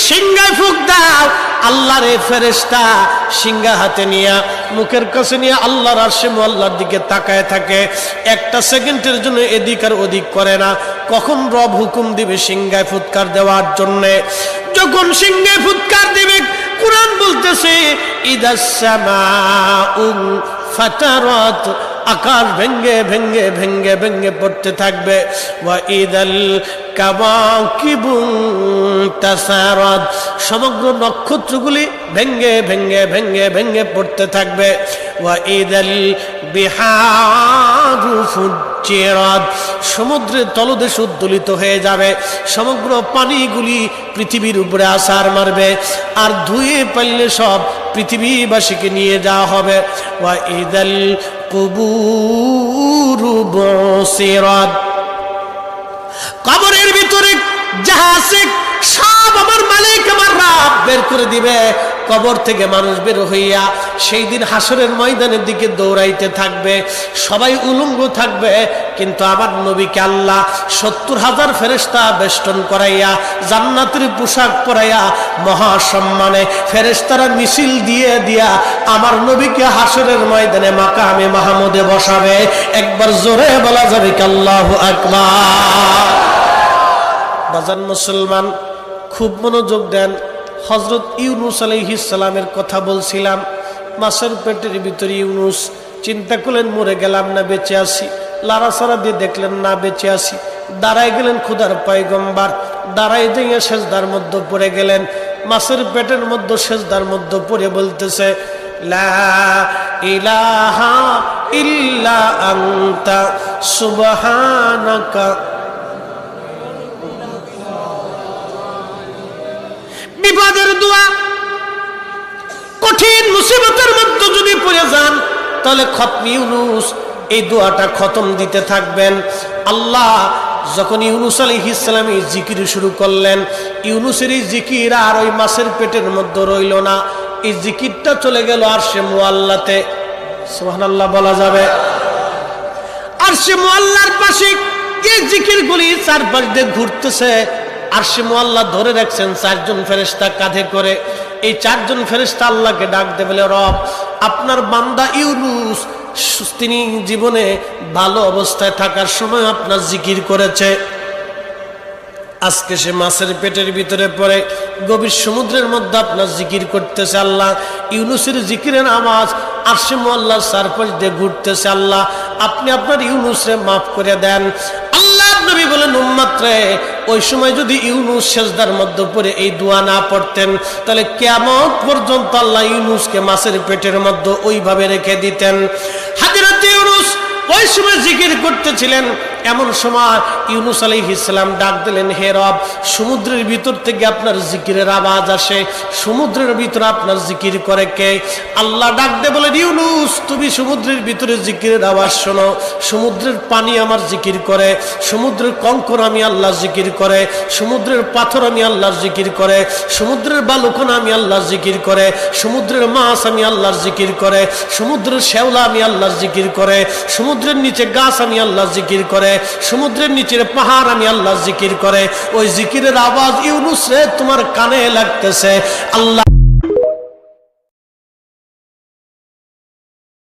সিংহায় ফুঁক দাও। আল্লাহর এই ফেরেশতা সিংহা হাতে নিয়ে মুখের কাছে নিয়ে আল্লাহর আরশে মুআল্লার দিকে তাকায় থাকে, একটা সেকেন্ডের জন্য এদিক আর ওদিক করে না। কখন রব হুকুম দিবে সিংহায় ফুৎকার দেওয়ার জন্য, যখন সিংহায় ফুৎকার দিবে, কুরআন বলতেছে ইদাস সামাউ ফাতারাত, আকাশ ভেঙ্গে ভেঙ্গে ভেঙ্গে ভেঙ্গে পড়তে থাকবে। ওয়া ইদাল কাওয়াকিবু তাসারাত, সমগ্র নক্ষত্রগুলি ভেঙ্গে ভেঙ্গে ভেঙ্গে ভেঙ্গে পড়তে থাকবে। ওয়া ইদাল বিহারু ফুজ্জিরাত, সমুদ্রের তলদেশ উদ্দোলিত হয়ে যাবে, সমগ্র পানিগুলি পৃথিবীর উপরে আছাড় মারবে, আর ধুয়ে পাইলে সব পৃথিবীবাসীকে নিয়ে যাওয়া হবে। ওয়া ইদাল কুবুরু বুসিরাত, কবরের ভিতরে যাহা আছে সব আমার মালিক আমার রব বের করে দিবে। কবর থেকে মানুষ বের হইয়া সেই দিন হাসরের ময়দানের দিকে দৌড়াইতে থাকবে, সবাই উলঙ্গ থাকবে, কিন্তু আমার নবীকে আল্লাহ ৭০,০০০ ফেরেশতা বেষ্টন করাইয়া জান্নাতের পোশাক পরাইয়া মহাসম্মানে ফেরেশতারা মিছিল দিয়ে দিয়া আমার নবীকে হাসরের ময়দানে মাকামে মাহমুদে বসাবে। একবার জোরে বলা যাবে কি আল্লাহু আকবার। বাজান মুসলমান, খুব মনোযোগ দেন। হযরত ইউনূস আলাইহিস সালামের কথা বলছিলাম। মাছের পেটের ভিতরে ইউনূস, চিন্তা করলেন মরে গেলাম না বেঁচে আছি, লাড়াচাড়া দিয়ে দেখলেন না বেঁচে আছি, দাঁড়ায় গেলেন খোদার পয়গম্বর, দাঁড়ায় দিয়ে সেজদার মধ্যে পড়ে গেলেন। মাছের পেটের মধ্যে সেজদার মধ্যে পড়ে বলতেছে লা ইলাহা ইল্লা আনতা সুবহানাকা। বিপদের দোয়া, কঠিন মুসিবতের মধ্যে যদি পড়ে যান তাহলে খতম ইউনূস এই দোয়াটা খতম দিতে থাকবেন। আল্লাহ যখন ইউনূস আলাইহিস সালাম এই জিকির শুরু করলেন, ইউনূসের এই জিকির আর ওই মাছের পেটের মধ্যে রইল না, এই জিকিরটা চলে গেল আরশে মুআল্লাতে। সুবহানাল্লাহ বলা যাবে। আরশে মুআল্লার পাশে এই জিকিরগুলি চারপাশ দিয়ে ঘুরতেছে। আরশে মুআল্লা ধরে রাখছেন ৪ জন ফেরেশতা কাঁধে করে। এই ৪ জন ফেরেশতা আল্লাহকে ডাক দেবে, বলে রব আপনার বান্দা ইউনূস তিনি জীবনে ভালো অবস্থায় থাকার সময় আপনার জিকির করেছে, আজকে সে মাছের পেটের ভিতরে পড়ে গভীর সমুদ্রের মধ্যে আপনার জিকির করতেছে। আল্লাহ ইউনূসের জিকিরের আওয়াজ আরশে মুআল্লার চারপাশ দিয়ে ঘুরতেছে। আল্লাহ আপনি আপনার ইউনূসরে মাফ করে দেন। আল্লাহ নবী বলেন উম্মত রে, ওই সময় যদি ইউনূস সেজদার মধ্যে পড়ে এই দোয়া না পড়তেন তাহলে কিয়ামত পর্যন্ত আল্লাহ ইউনূসকে মাছের পেটের মধ্যে ওইভাবে রেখে দিতেন। হযরত ইউনূস ওই সময় জিকির করতেছিলেন। এমন সময় ইউনূস আলাইহিস সালাম ডাক দিলেন, হে রব সমুদ্রের ভিতর থেকে আপনার জিকিরের আওয়াজ আসে, সমুদ্রের ভিতরে আপনার জিকির করে কে? আল্লাহ ডাক দিয়ে বলেন, ইউনূস তুমি সমুদ্রের ভিতরে জিকিরের আওয়াজ শোনো। সমুদ্রের পানি আমার জিকির করে, সমুদ্রের কঙ্কর আমি আল্লাহ জিকির করে, সমুদ্রের পাথর আমি আল্লাহ জিকির করে, সমুদ্রের বালুকণা আমি আল্লাহ জিকির করে, সমুদ্রের মাছ আমি আল্লাহর জিকির করে, সমুদ্রের শ্যাওলা আমি আল্লাহর জিকির করে, সমুদ্রের নিচে গাছ আমি আল্লাহ জিকির করে, সমুদ্রের নিচের পাহাড় আমি আল্লাহ জিকির করে। ওই জিকিরের আওয়াজ ইউনূস রে তোমার কানে লাগতেছে। আল্লাহ